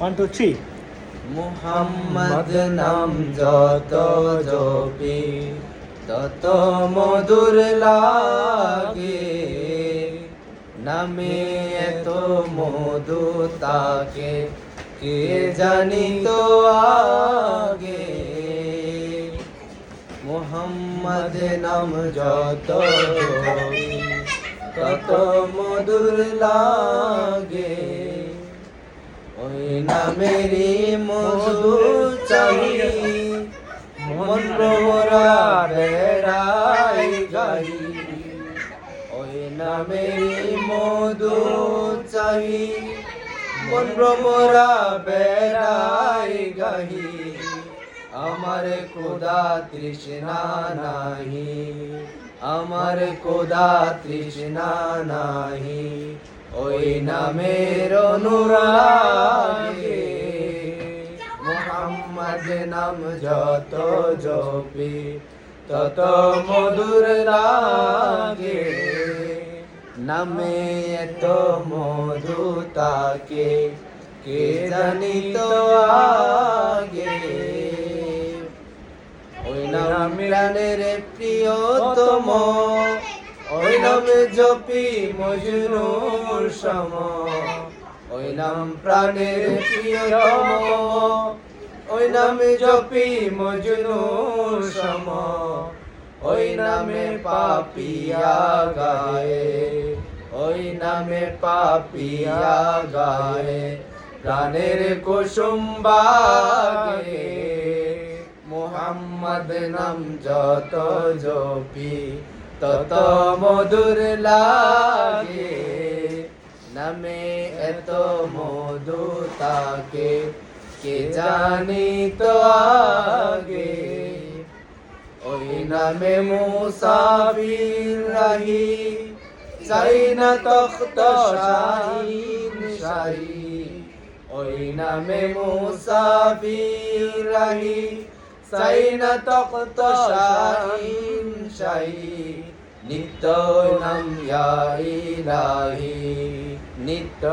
1 2 3 মুহাম্মদ নাম যত জপি তত মধুর লাগে, নামে এত মধু তাকে কে জানিত আগে। মুহাম্মদ নাম যত জপি তত মধুর লাগে, ওই নামেরই মধু চাই মন ভরা বেড়াই গাই। ওই নামেরই মধু চাই মন ভরা বেড়াই গাই। আমার খোদা তৃষ্ণা নাহি, আমার খোদা তৃষ্ণা নাহি, ওই নামের অনুরাগে। মুহাম্মদ নাম যত জপি তত মধুর লাগে, নামে এত মধু তাকে কে জানিত আগে। ওই নাম প্রাণের প্রিয়তম, ওই নাম জপি মজনুর সম। ওই নাম প্রাণের প্রিয়তম, ওই নামে জপি মজনুর সম। ওই নামে পাপিয়া গায়ে, ওই নামে পাপিয়া গায়ে, প্রাণের কুসুম বাগে। মুহাম্মদ নাম যত জপি তত মধুর লাগে, নামে এত মধু তাকে কে জানিত আগে। ওই নামে মুসাফির রাহি, চাই না তখ্ত শাহীন শাহী। ওই নামে মুসাফির রাহি, চাই না তখ্ত শাহীন শাহী। নিত্য নাম ইয়া ইলাহি, নিত্য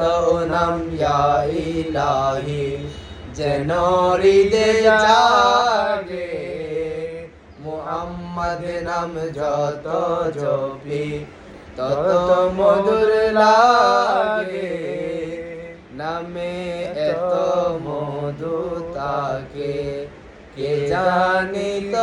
নাম ইয়া ইলাহি, যেন হৃদয়ে জাগে। মুহাম্মদ নাম যত জপি তত মধুর লাগে, নামে এত মধু তাকে কে জানিত